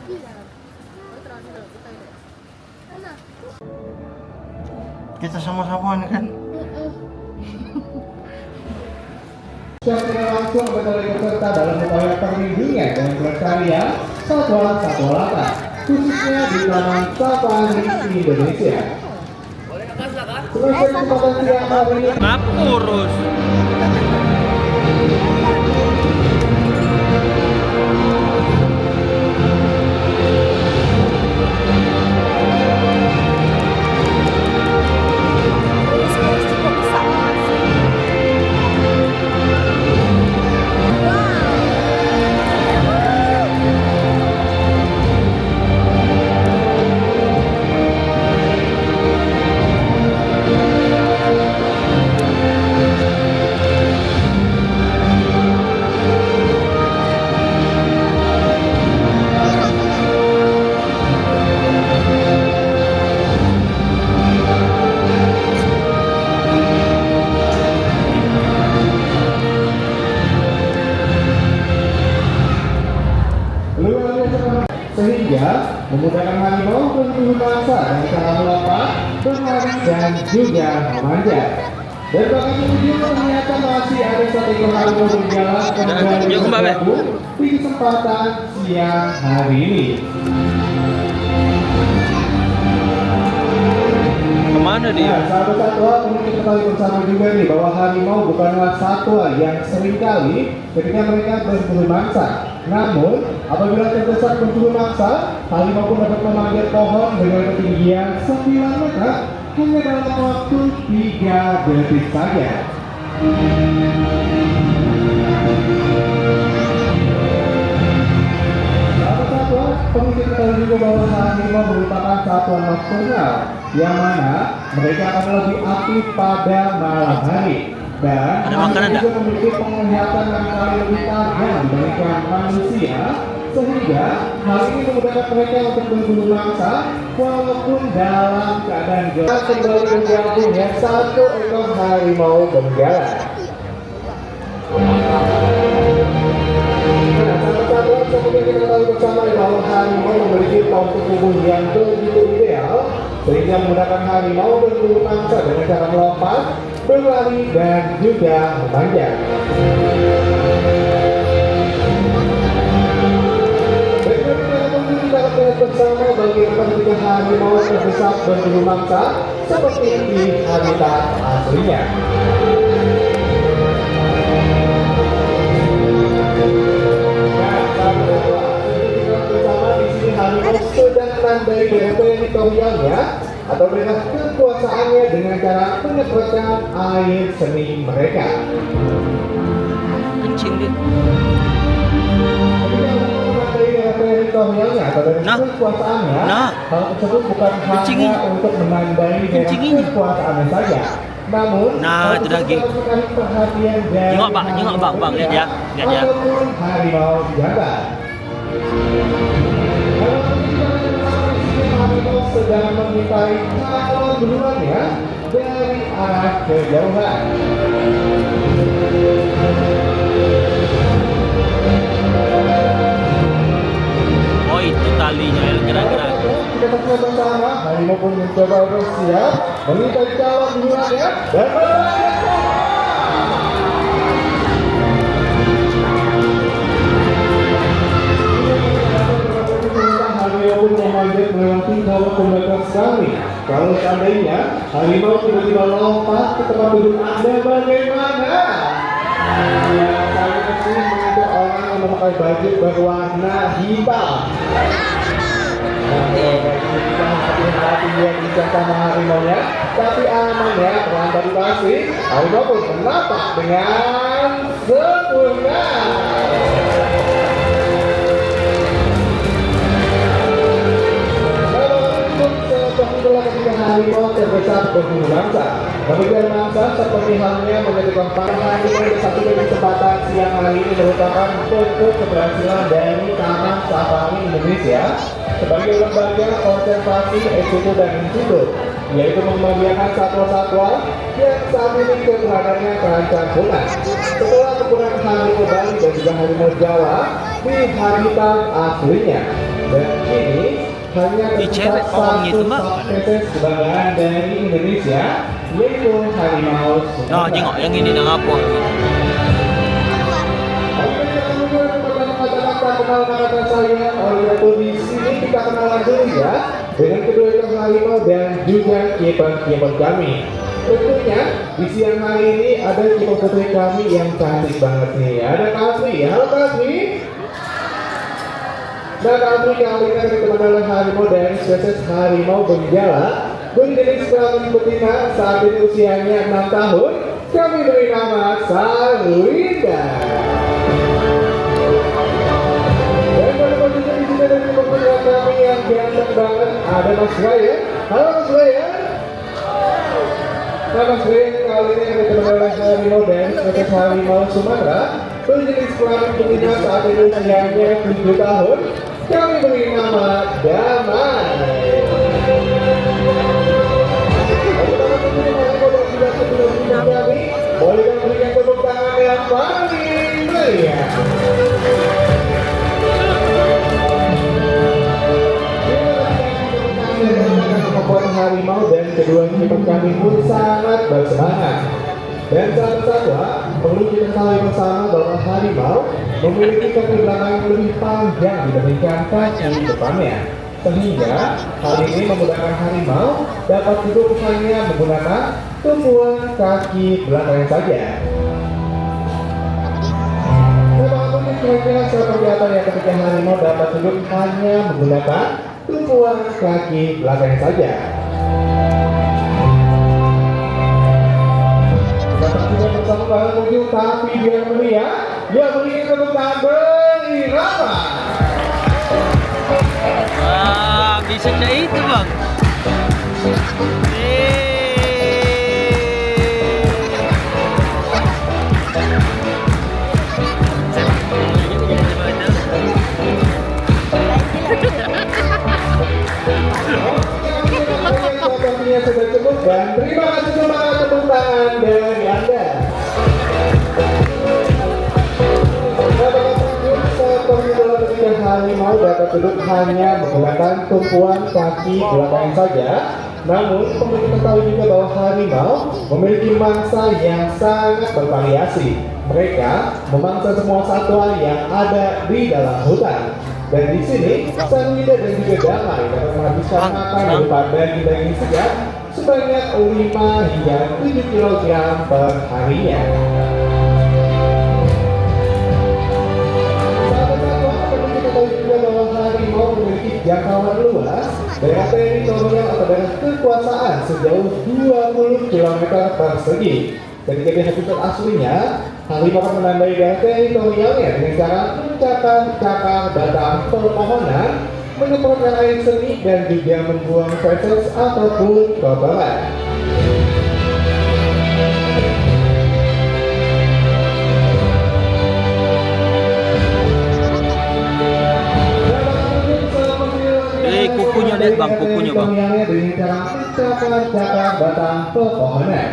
Kita sama-sama kan? Secara langsung betul peserta dalam upaya perlindungan dan pelestarian satwa-satwa langka, khususnya di Taman Safari Indonesia. Selesai kesempatan siang hari ini. Urus. Sehingga memudahkan harimau berburu mangsa dengan cara melompat, berlari dan juga memanjat. Dan bahkan kemudian ternyata masih ada satu ekor harimau berjalan kembali bergabung di kesempatan siang hari ini. Kemana dia? Nah, sahabat-satwa, perlu kita ketahui bersama juga nih bahwa harimau bukanlah satwa yang seringkali ketika mereka berburu mangsa. Namun, apabila terdesak berburu mangsa, harimau pun dapat memanjat pohon dengan ketinggian 9 meter hanya dalam waktu 3 detik saja. Sahabat-satwa, perlu kita ketahui juga bahwa harimau merupakan satwa nokturnal, yang mana mereka akan lebih aktif pada malam hari. Dan ada makanan juga memiliki penglihatan yang paling lebih tajam dibandingkan manusia, sehingga hal ini memudahkan mereka untuk berburu mangsa walaupun dalam keadaan gelap. Kembali bergabung ya, satu ekor harimau benggala. Nah, sahabat-sahabat, seperti kita tahu bersama bahwa harimau memiliki postur tubuh yang begitu ideal, sehingga memudahkan harimau berburu mangsa dengan cara melompat, berlari dan juga memanjat. Berikutnya kita akan lihat bersama bagaimana ketika harimau terdesak berburu mangsa seperti di habitat aslinya. Nah, sahabat-sahabat, kita bersama di sini harimau sedang menandai teritorialnya atau dengan kekuasaannya dengan cara menyemprotkan air seni mereka. Kencing dia. Ketika menandai teritorialnya atau dari kekuasaannya, hal tersebut bukan hanya untuk menandai kekuasaannya saja, namun itu daging. Perhatian dari Nyengok bang, lihat ya. Ataupun harimau jantan. Harimau sedang mengintai calon duluannya dari arah kejauhan. Oh, itu talinya yang gerak-gerak. Kita saksikan bersama, harimau pun mencoba bersiap mengintai calon duluannya dan memanjat melewati kawat pembatas kami. Kalau seandainya harimau tiba-tiba lompat ke tempat duduk Anda, bagaimana? Ya, saya kesini mengajak orang yang memakai baju berwarna hitam. Hati-hati dia bisa sama harimau-nya, tapi aman ya, terlambat dikasih. Harimau pun menapak dengan sempurna. Ketika harimau terdesak berburu mangsa, kemudian mangsa seperti halnya menjadikan para harimau yang satu dari kesempatan siang hari ini merupakan bentuk keberhasilan dari Taman Safari Indonesia sebagai lembaga konservasi eksekutif dan institut, yaitu membagikan satwa-satwa yang saat ini keberadaannya terancam punah. setelah menggunakan harimau Bali dan juga harimau Jawa di habitat aslinya. Dan kini hanya tersisa cewek satu orangnya itu, Mbak. subspesies kebanggaan dari Indonesia, yaitu harimau Sumatera. Nah, tengok yang ini nak apa? Kenal kata saya, oleh di sini kita kenalan dulu ya dengan kedua ekor harimau dan juga kiper kami. Tentunya di siang hari ini ada kiper putri kami yang cantik banget nih. Ada Kasri, halo Kasri. Nah, Kasri kali ini akan ditemani oleh harimau dari spesies harimau benggala berjenis kelamin betina, saat ini usianya 6 tahun. Kami beri nama Saluinda. Kami yang ganteng banget ada Mas Ryan. Halo Mas Ryan. Nah, Mas Ryan kali ini akan ditemani oleh harimau dari spesies harimau Sumatera berjenis kelamin betina, saat ini usianya 7 tahun. Kami beri nama Damai. Boleh kami berikan tepuk tangan yang paling meriah. Membuat harimau dan kedua kiper kami pun sangat bersemangat. Dan satu-satu perlu kita ketahui bersama bahwa harimau memiliki kaki belakang yang lebih panjang dibandingkan kaki depannya, sehingga hal ini memudahkan harimau dapat duduk hanya menggunakan tumpuan kaki belakang saja. Kira-kira seperti apa ya ketika harimau dapat duduk hanya menggunakan tumpuan kaki belakang saja. Kita tidak bersama bareng menuju tapi biar meriah. Ya, berikan tepuk tangan beri Rama. Ah, bisa kayak itu bang. Sudah cukup dan terima kasih semangat tepuk tangan dari Anda. Ketika harimau dapat duduk hanya menggunakan tumpuan kaki belakang saja, namun perlu kita tahu juga bahwa harimau memiliki mangsa yang sangat bervariasi. Mereka memangsa semua satwa yang ada di dalam hutan. Dan di sini, Saluinda dan juga Damai dapat menghabiskan makan berupa daging-daging segar sebanyak 5 hingga 7 kg per harinya. Perlu kita tahu juga bahwa harimau memiliki jangkauan luas daerah teritorial atau daerah kekuasaan sejauh 20 km persegi. Ketika di habitat aslinya, harimau akan menandai daerah teritorialnya dengan cara mencakar batang pepohonan, menyemprotkan air seni, dan juga membuang feses ataupun kotoran. Kukunya lihat bang, kukunya bang. Dengan cara mencakar batang pepohonan.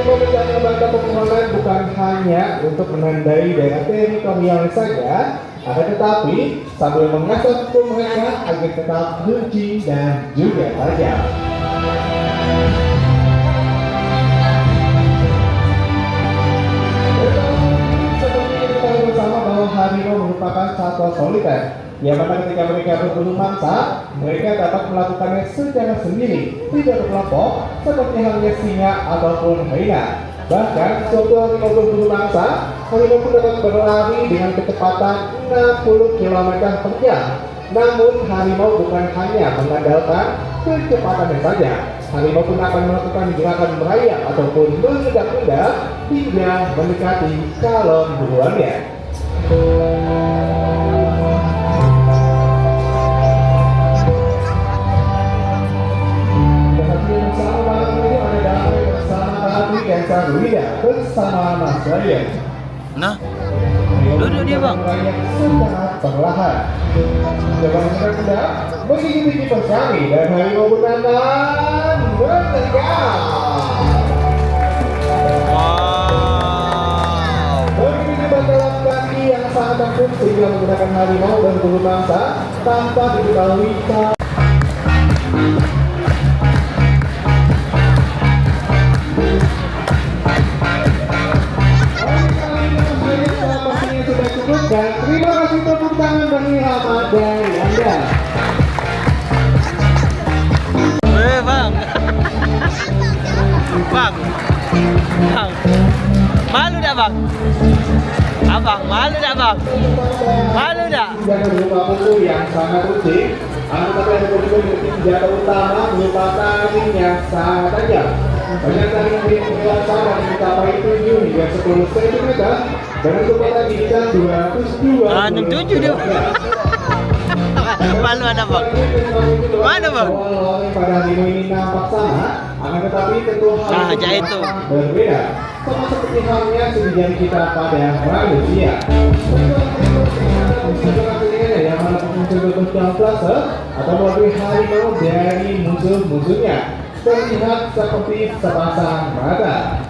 Memecahkan batang pepohonan bukan hanya untuk menandai daerah teritorial saja, akan tetapi sambil mengasah kuku mereka agar tetap lucu dan juga tajam. Seperti kita tahu bersama bahwa harimau merupakan satwa soliter, yang mana ketika mereka berburu mangsa, mereka dapat melakukannya secara sendiri, tidak berkelompok, seperti halnya singa ataupun hyena. Bahkan, suatu harimau berburu mangsa, harimau pun dapat berlari dengan kecepatan 60 km per jam. Namun, harimau bukan hanya mengandalkan kecepatannya saja. Harimau pun akan melakukan gerakan merayap ataupun mengendap-endap hingga mendekati calon buruannya. Dan Saluinda bersama Mas Ryan. Nah, duduk dia bang. Secara perlahan. Coba kita mengikuti kipas kami dan harimau berenang menegak. takut sehingga menggunakan harimau berburu mangsa tanpa diketahui. Sudah cukup dan terima kasih tepuk tangan bagi Ahmad dari Anda. Bang. Bang. Bang. Malu dah bang? Abang, malu dah bang? Malu dah? Jangan lupa buku yang sangat rutin. Tetapi ada buku senjata utama berupa taring yang sangat tajam. Banyak taring yang berkuasa dan mencapai 7 hingga 10 cm dengan kekuatan gigitan 202. 67 dia. Malu ada bang? Mana bang? Awal-awalnya pada harimau ini nampak sama, akan tetapi tentu hal itu berbeda. Sama seperti halnya sejati kita pada manusia. Yang mana muncul berkamuflase atau melalui harimau dari musuh-musuhnya terlihat seperti sepasang mata.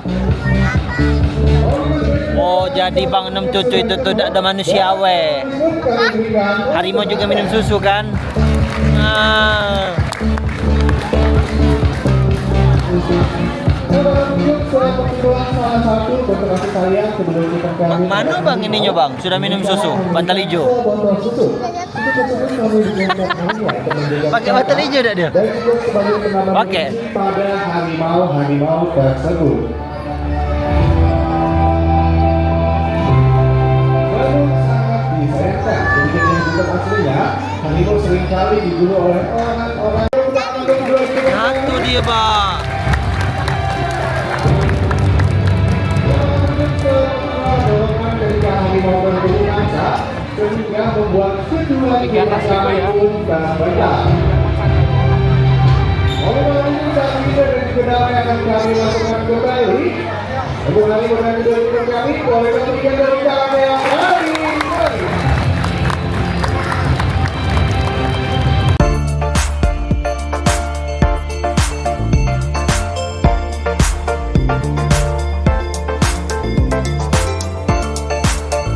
Oh jadi bang 6 cucu itu tuh ada manusia we. Harimau juga minum susu kan? Nah. Mana bang ininya bang? Sudah minum susu? Bantal hijau? Pakai bantal hijau tak dia? Pakai? Pada harimau-harimau tersebut. Namun sangat disayangkan, demikian yang juga aslinya, harimau seringkali diburu oleh orang-orang. Satu dia bang. Ketika harimau berburu mangsa, sehingga membuat kedua pun dalam banyak. Oleh karena itu saat ini dan juga akan kami lakukan kembali. Untuk hari berani kedua kami, oleh kemudian dari